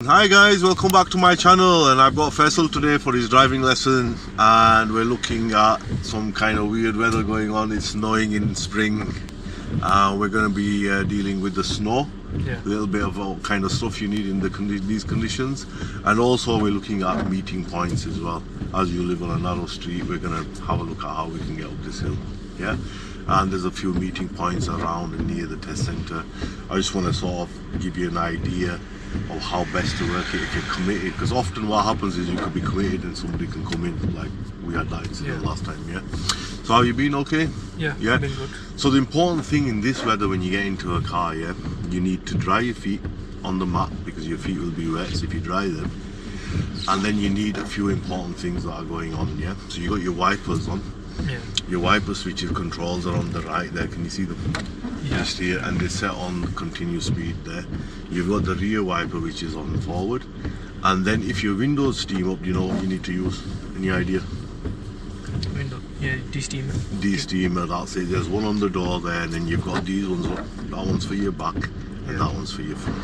Hi guys, welcome back to my channel, and I've got Faisal today for his driving lesson, and we're looking at some kind of weird weather going on. It's snowing in spring. We're going to be dealing with the snow, a little bit of all kind of stuff you need in these conditions, and also we're looking at meeting points as well. As you live on a narrow street, we're going to have a look at how we can get up this hill. And there's a few meeting points around and near the test center. I just want to sort of give you an idea of how best to work it if you're committed, because often what happens is you could be committed and somebody can come in, like we had that incident last time. So how you been? Okay? Yeah, been good. So the important thing in this weather when you get into a car, you need to dry your feet on the mat, because your feet will be wet. So if you dry them, and then you need a few important things that are going on. So you got your wipers on. Your wiper switches controls are on the right there. Can you see them? Just here, and they set on continuous speed there. You've got the rear wiper which is on forward, and then if your windows steam up, you know what you need to use? Any idea? Window, de-steamer. De-steamer, that's it. There's one on the door there, and then you've got these ones up. That one's for your back, and that one's for your front.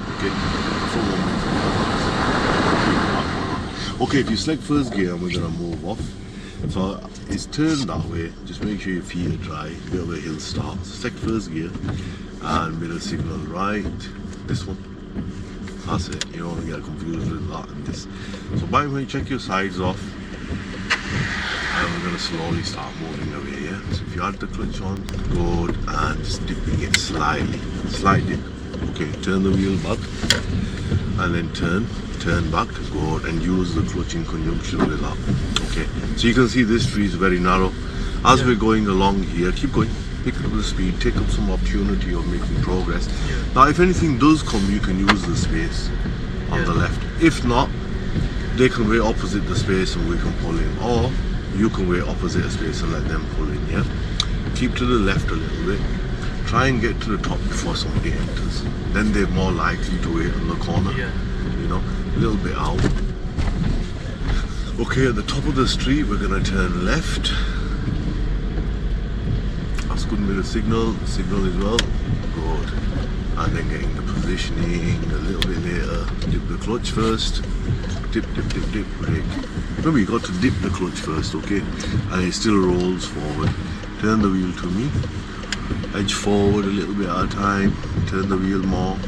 Okay, if you select first gear, and we're gonna move off. So it's turned that way. Just make sure your feet are dry. Bit of a hill start. Select first gear and middle signal right. This one. That's it. You don't want to get confused with that and this. So by the way, check your sides off, and we're gonna slowly start moving away. So if you add the clutch on, good, and just dipping it slightly, slight dip. Okay, turn the wheel back, and then turn back, good, and use the clutch in conjunction with that. Okay, so you can see this tree is very narrow. As we're going along here, keep going, pick up the speed, take up some opportunity of making progress. Now if anything does come, you can use the space on the left. If not, they can wait opposite the space and we can pull in, or you can wait opposite a space and let them pull in. Keep to the left a little bit. Try and get to the top before somebody enters. Then they're more likely to wait on the corner. You know, a little bit out. Okay, at the top of the street, we're gonna turn left. That's good with the signal as well. Good. And then getting the positioning a little bit later. Dip the clutch first. Dip, brake. Remember, you got to dip the clutch first, okay? And it still rolls forward. Turn the wheel to me. Edge forward a little bit at a time. Turn the wheel more.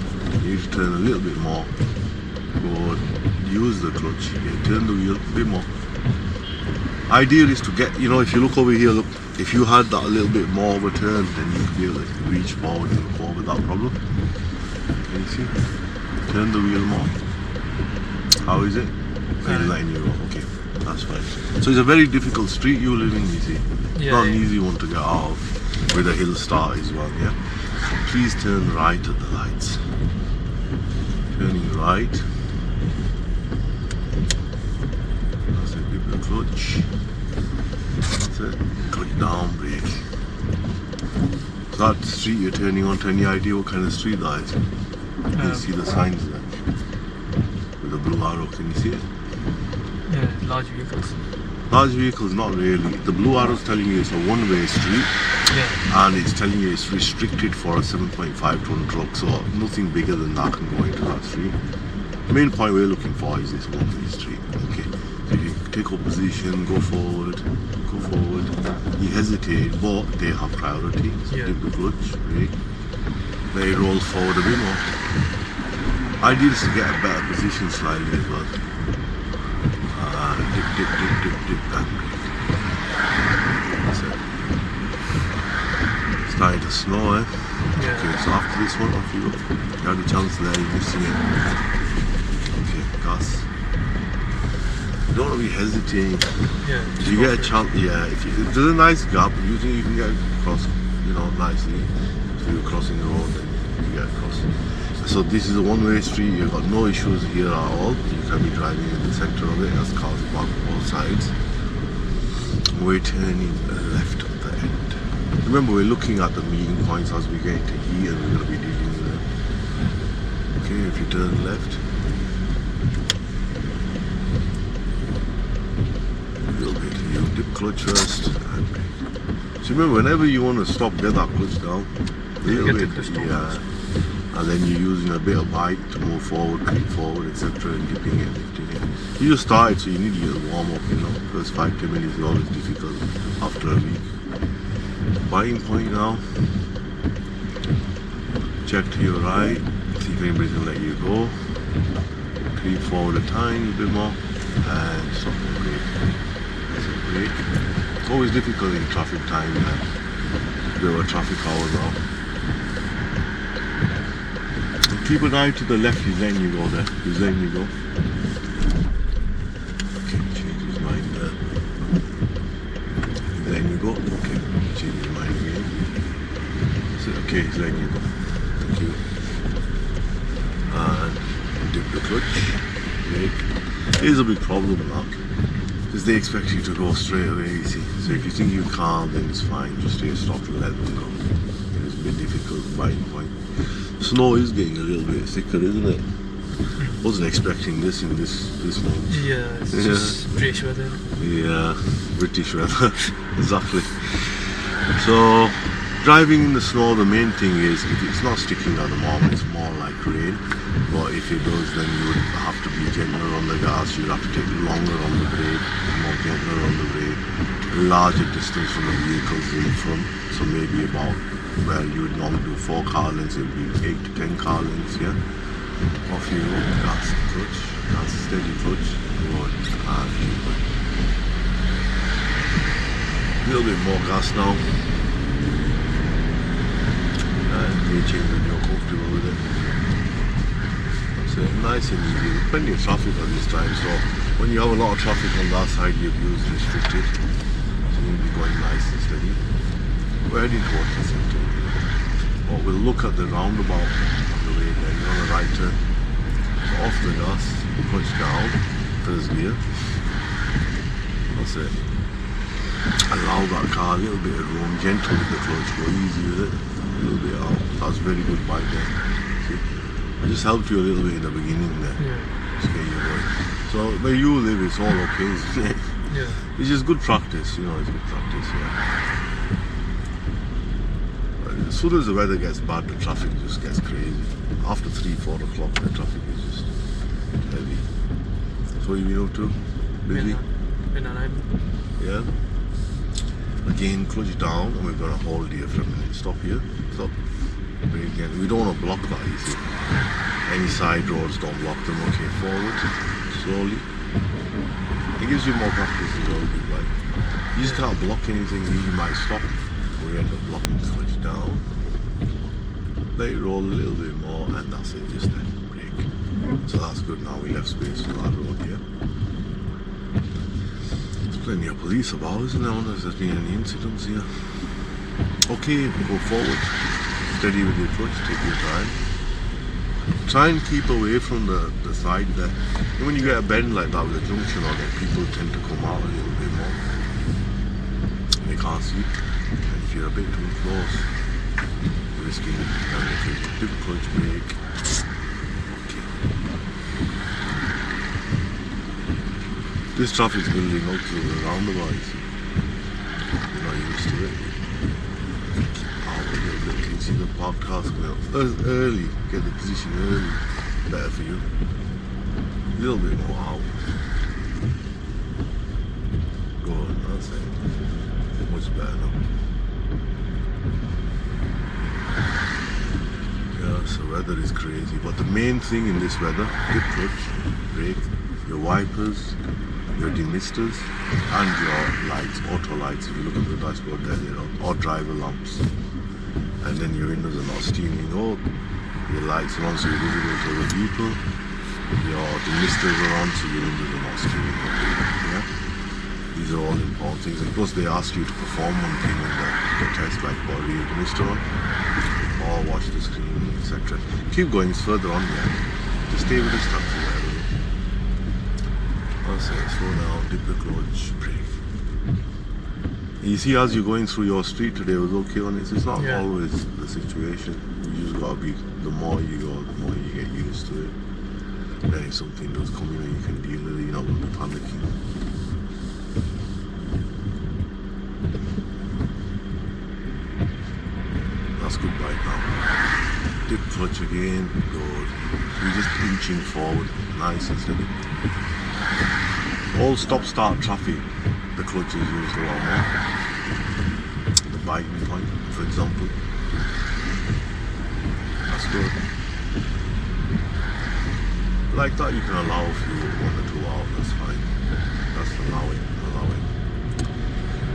You need to turn a little bit more. Good. Use the clutch. Turn the wheel a bit more. Idea is to get, you know, if you look over here, look, if you had that a little bit more overturned, then you could be able to reach forward and look over without problem. Can you see? Turn the wheel more. How is it? It's letting you go. Okay, that's fine. So it's a very difficult street you live in, you see. Not an easy one to get out of, with a hill start as well. Please turn right at the lights. Turning right. That's it, dip the clutch. That's it, clutch down, brake. So that street you're turning onto, any idea what kind of street that is? Can you see the signs there? With the blue arrow, can you see it? Large vehicles. Large vehicles, not really. The blue arrow is telling you it's a one-way street, and it's telling you it's restricted for a 7.5 ton truck, so nothing bigger than that can go into that street. The main point we're looking for is this one-way street. Okay, so you take up position, go forward. You hesitate, but they have priority. So dip the clutch, brake. They roll forward a bit more. Idea is to get a better position slightly as well. Dip that brake. That's it. Starting to snow, Okay, so after this one, off you go. You had a chance there, you're missing it. Okay, gas. You don't want to be hesitating. If you get a chance, if there's a nice gap, usually you can get across, you know, nicely. So you're crossing the road, then you get across. So this is a one-way street, you've got no issues here at all. You can be driving in the sector of it as cars park both sides. We're turning left at the end. Remember, we're looking at the meeting points as we get into here, and we're going to be dealing with them. Okay, if you turn left, a little bit here, dip clutch first, and brake. So remember, whenever you want to stop, get that clutch down. A little bit, and then you're using a bit of bike to move forward, creep forward, etc., and dipping it, lifting it. You just started, so you need to get warm up, you know. First 5-10 minutes is always difficult after a week. Biting point now. Check to your right, see if anybody's gonna let you go. Creep forward a tiny bit more, and stop and brake. That's a brake. It's always difficult in traffic time, there were traffic hours now. Keep an eye to the left, he's letting you go there. He's letting you go. Okay, change his mind there. He's letting you go. Okay, change his mind again. So, okay, he's letting you go. Thank you. And dip the clutch. Brake. Here's a big problem now. Because they expect you to go straight away, you see. So if you think you can't, then it's fine. Just stay stop and let them go. It's a bit difficult biting point. Snow is getting a little bit thicker, isn't it? Wasn't expecting this in this month. Yeah, it's just British weather. Yeah, British weather. Exactly. So, driving in the snow, the main thing is if it's not sticking at the moment, it's more like rain. But if it does, then you would have to be gentler on the gas. You'd have to take longer on the brake, more gentler on the brake, larger distance from the vehicles in front. So maybe about where you would normally do 4 car lengths, it would be 8 to 10 car lengths, yeah? Off you go, gas, clutch, gas, steady clutch, good, and keep it. A little bit more gas now. And gear change when you're comfortable with it. So nice and easy, there's plenty of traffic at this time, so when you have a lot of traffic on that side, your view is restricted. So you'll be going nice and steady. We're heading towards the center. But we'll look at the roundabout on the way there. You're on the right turn. So off the gas, push down, first gear. That's it. Allow that car a little bit of room, gentle with the clutch, go easy with it. A little bit out. That's very good bike there. See? I just helped you a little bit in the beginning there. Yeah. Just get you going. So where you live, it's all okay, isn't it? Yeah. It's just good practice, you know, it's good practice, yeah. As soon as the weather gets bad, the traffic just gets crazy. After 3-4 o'clock, the traffic is just heavy. So what you been up to? Busy? Been alright. Yeah? Again, clutch down, and we're going to hold here for a minute. Stop here. Stop. Brake again. We don't want to block that, you see. Any side roads, don't block them. Okay, forward. Slowly. It gives you more practice as well, like. You just can't block anything, you might stop. We end up blocking the switch down. Let it roll a little bit more, and that's it, just then brake. So that's good now, we left space for that road here. There's plenty of police about, isn't there? I wonder if there's been any incidents here. Okay, go forward. Steady with your clutch, take your time. Try and keep away from the side there. And when you get a bend like that with a junction on it, people tend to come out a little bit more. They can't see. And if you're a bit too close, you're risking damage. Dip clutch brake. Okay. This traffic's building up to the roundabout, you see. You're not used to it. Out a little bit, you can see the parked cars coming up. Early, get the position early. Better for you. A little bit more out. Go on, that's it. Much better now. Yeah, so weather is crazy, but the main thing in this weather, dip clutch, brake, your wipers, your demisters, and your lights, auto lights. If you look at the dashboard there, they're on, or driver lamps. And then your windows are not steaming up, your lights are on so you're visible to other people, your demisters are on so your windows are not steaming up. Yeah? These are all important things. And plus they ask you to perform one thing in the test, like body your demister on, or watch the screen, etc. Keep going, it's further on here. Just stay with the stuff there. That's it, slow down, dip the clutch, brake. You see, as you're going through your street today, it was okay on it. It's not always the situation. You just gotta be, the more you go, the more you get used to it. Then if something does come in, you can deal with it, you're not gonna be panicking. That's good bike now. Dip clutch again, good. You're just inching forward, nice and steady. All stop-start traffic, the clutch is used a lot more. The biting point, for example. That's good. Like that you can allow a few, 1 or 2 out, that's fine. That's allow it.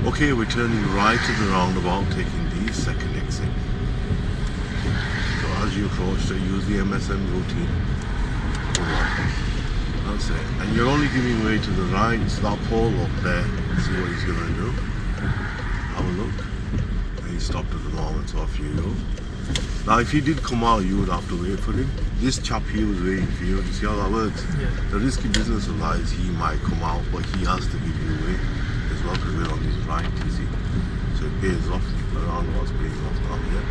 Okay, we're turning right at the roundabout, taking the second exit. So as you approach, use the MSM routine. That's it. And you're only giving way to the right, so that pole up there. See what he's gonna do. Have a look. And he stopped at the moment, so off you go. Now if he did come out, you would have to wait for him. This chap here was waiting for you. Do you see how that works? Yeah. The risky business of that is he might come out, but he has to give you way as well, because we're on his right, you see. So it pays off, the roundabout's paying off down here.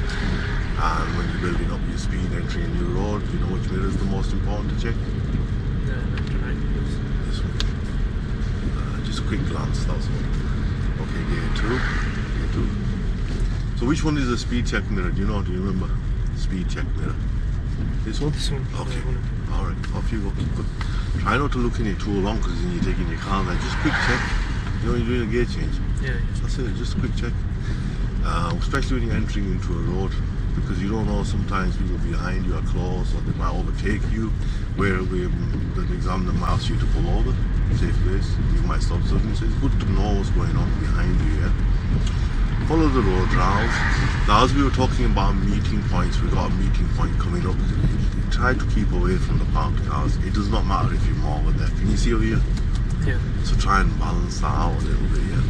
And when you're building up your speed, entering a new road, you know which mirror is the most important to check? Yeah, left to right, please. This one. Just a quick glance, that's all. Okay, gear 2. So which one is the speed check mirror? Do you know? Do you remember? Speed check mirror. This one? This one. Okay. Yeah, Alright, off you go. Good. Try not to look in it too long, because then you're taking your car there. Just quick check. You know, you're doing a gear change. yeah. That's it, just a quick check. Especially when you're entering into a road, because you don't know, sometimes people behind you are close, or they might overtake you, where the examiner might ask you to pull over, safe place, you might stop suddenly. So it's good to know what's going on behind you, yeah? Follow the road rounds. Now as we were talking about meeting points, we've got a meeting point coming up. Try to keep away from the parked cars. It does not matter if you're more over there. Can you see over here? Yeah. So try and balance that out a little bit, yeah.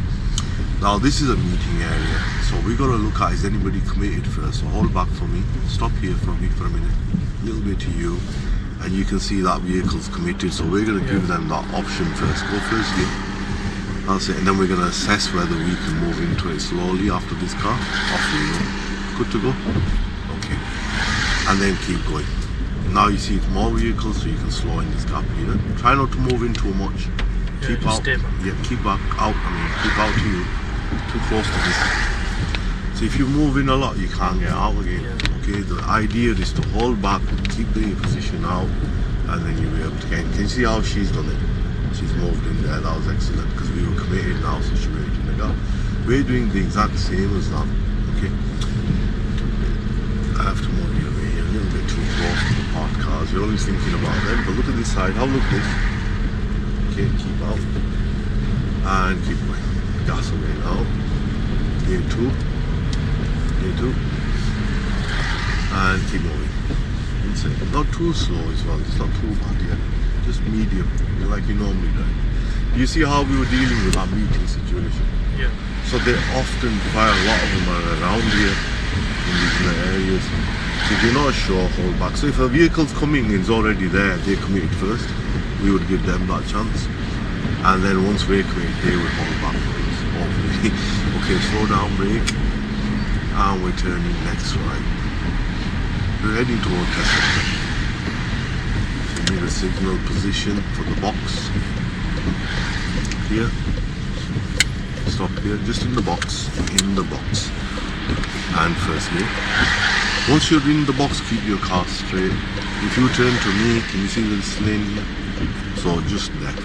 Now this is a meeting area, so we got to look at, is anybody committed first? So hold back for me, stop here for me for a minute, a little bit to you, and you can see that vehicle's committed, so we're going to give them that option first. Go first, yeah. That's it, and then we're going to assess whether we can move into it slowly after this car. Off you go. Good to go? Okay. And then keep going. Now you see more vehicles, so you can slow in this gap here. Try not to move in too much. Yeah, Keep just out. stay back. Yeah, keep back out. Keep out to you. Too close to this. So if you move in a lot, you can't get out again. Yeah. Okay, the idea is to hold back, keep the position out, and then you'll be able to get in. Can you see how she's done it? She's moved in there. That was excellent, because we were committed now, so she waited in the gap. We're doing the exact same as that. Okay. I have to move you away. You're a little bit too close to the parked cars. You're always thinking about them. But look at this side. Have a look at this. Okay, keep out. And keep going. Gas away now. Gear 2. Gear 2. And keep moving. Inside. Not too slow as well. It's not too bad yet. Just medium. Like you normally do. You see how we were dealing with that meeting situation? Yeah. So they often, quite a lot of them are around here in these areas. So if you're not sure, hold back. So if a vehicle's coming and is already there, they committed first, we would give them that chance. And then once we're committed, they would hold back for us, hopefully. Okay, slow down, brake. And we're turning next right. We're heading toward Tesla. So need a signal position for the box. Here. Stop here, just in the box. And firstly, once you're in the box, keep your car straight. If you turn to me, can you see this lane here? So just there,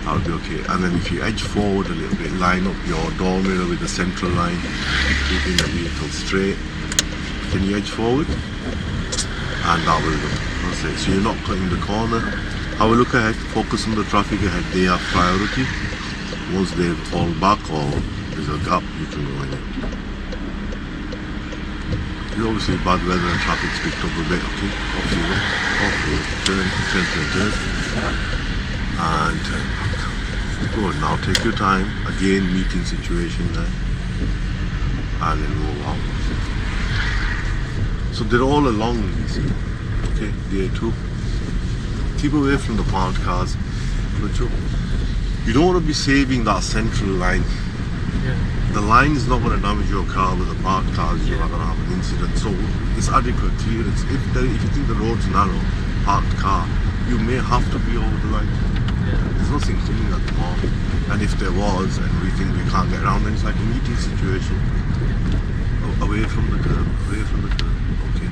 that'll be okay. And then if you edge forward a little bit, line up your door mirror with the central line, keeping the vehicle straight. Can you edge forward? And that will do. That's it. So you're not cutting the corner. Have a look ahead, focus on the traffic ahead. They have priority. Once they fall back or there's a gap, you can go in it. It's obviously bad weather and traffic's picked up a bit. Okay, off you go. Turn. And turn back. Good, now take your time. Again, meeting situation there. And then move out. So they're all along, you see. Okay, gear 2. Keep away from the parked cars. You don't want to be saving that central line. Yeah. The line is not going to damage your car with the parked cars. You're not going to have an incident. So it's adequate clearance. If you think the road's narrow, parked car, you may have to be over the line. Yeah. There's nothing coming at the moment. And if there was, and we think we can't get around, then it's like a meeting situation. Away from the curb. Okay.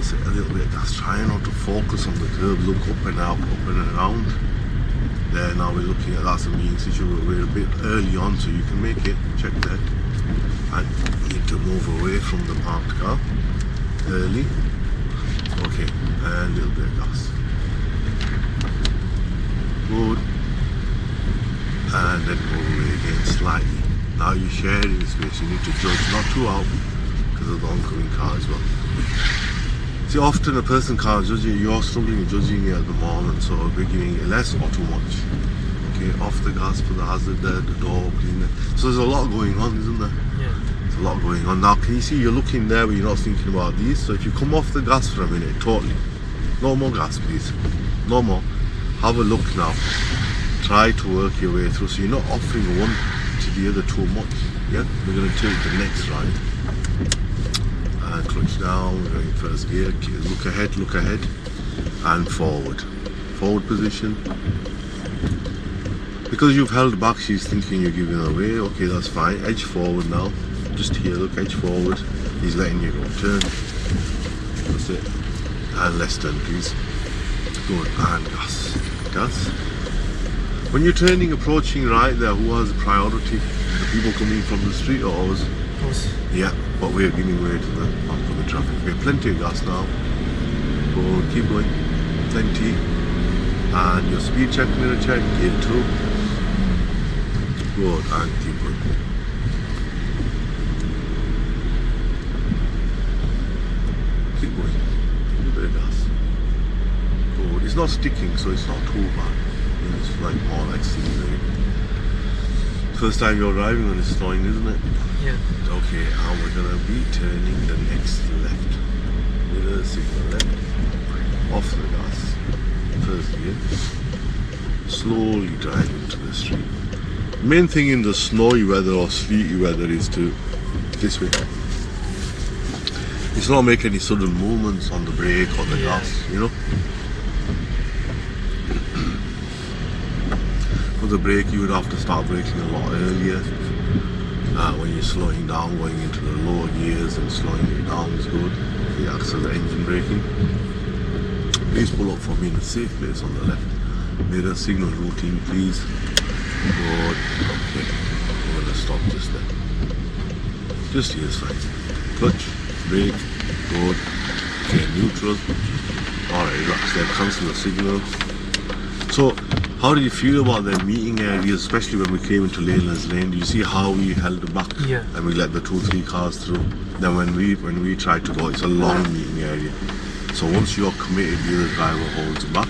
That's it, a little bit of gas. Try not to focus on the curb. Look up and out, up and around. There, now we're looking at that's the meeting situation. We're a bit early on, so you can make it. Check there. And need to move away from the parked car. Early. Okay, and a little bit of gas. Good. And then move away again slightly. Now you're sharing the space. You need to judge, not too out, because of the oncoming car as well. See, often a person can't judge it. You're struggling with judging it at the moment, so we're giving it less or too much. Okay, off the gas, put the hazard there, the door opening there. So there's a lot going on, isn't there? Yeah. There's a lot going on. Now, can you see you're looking there, but you're not thinking about these? So if you come off the gas for a minute, totally. No more gas, please. No more. Have a look now. Try to work your way through. So you're not offering one to the other too much. Yeah, we're going to take the next ride. And clutch down, we're going first gear, look ahead, and forward. Forward position. Because you've held back, she's thinking you're giving away. Okay, that's fine. Edge forward now. Just here, look, edge forward. He's letting you go. Turn. That's it. And less turn, please. Good. And gas. Gas. When you're turning, approaching right there, who has priority? The people coming from the street or us? Us. Yeah, but we're giving way to the oncoming traffic. We have plenty of gas now. Good, keep going. Plenty. And your speed check, mirror check, gear 2. Good, and keep going. Keep going. A little bit of gas. Good. It's not sticking, so it's not too bad. It's like more like scenery. First time you're driving and it's snowing, isn't it? Yeah. Okay, and we're gonna be turning the next left. Mirror signal left. Off the gas. First gear. Slowly drive into the street. Main thing in the snowy weather or sleety weather is to this way. It's not make any sudden movements on the brake or the gas, you know. For the brake, you would have to start braking a lot earlier. When you're slowing down, going into the lower gears and slowing it down is good. The axle, engine braking. Please pull up for me in a safe place on the left. Mirror signal routine, please. Good. Okay. I'm gonna stop just there. Just here is fine. Clutch, brake, good. Okay, neutral. Alright, relax there. Cancel the signal. So, how do you feel about the meeting areas, especially when we came into Leyland's Lane? Do you see how we held back Yeah. and we let the 2-3 cars through? Then when we tried to go, it's a long meeting area. So once you're committed, the other driver holds back.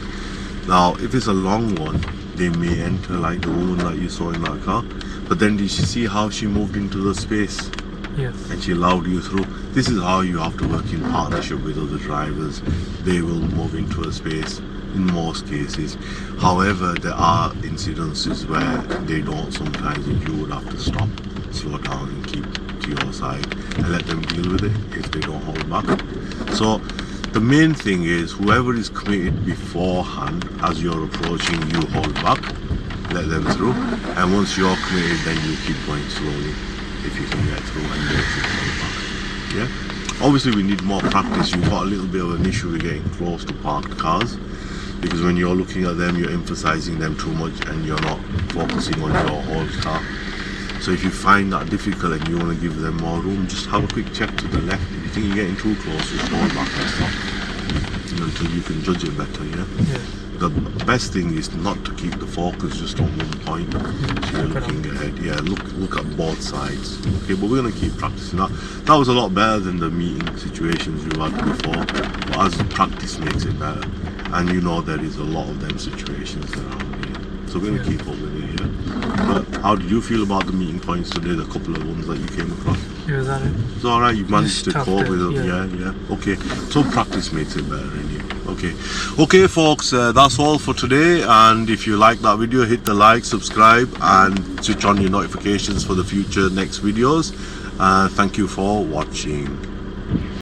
Now, if it's a long one, they may enter like the woman that you saw in that car. But then did you see how she moved into the space? Yes. And she allowed you through. This is how you have to work in partnership with other drivers. They will move into a space in most cases. However, there are incidences where they don't sometimes, and you would have to stop, slow down and keep to your side and let them deal with it if they don't hold back. So the main thing is whoever is committed beforehand, as you're approaching, you hold back, let them through, and once you're committed, then you keep going slowly if you can get through and basically hold back. Yeah? Obviously we need more practice. You've got a little bit of an issue with getting close to parked cars, because when you're looking at them, you're emphasizing them too much and you're not focusing on your whole car. So if you find that difficult and you want to give them more room, just have a quick check to the left. If you think you're getting too close, just hold back and stop until you can judge it better. Yeah. The best thing is not to keep the focus just on one point. So you're looking ahead. Yeah, look at both sides. Okay, but we're gonna keep practicing that. That was a lot better than the meeting situations you had before. But as practice makes it better, and you know there is a lot of them situations around here. So we're gonna keep up with it. Yeah. But how did you feel about the meeting points today? The couple of ones that you came across. It was alright. It's alright. You managed to cope with them. Yeah. Okay. So practice makes it better anyway. Okay folks, that's all for today, and if you like that video, hit the like, subscribe and switch on your notifications for the future next videos. Thank you for watching.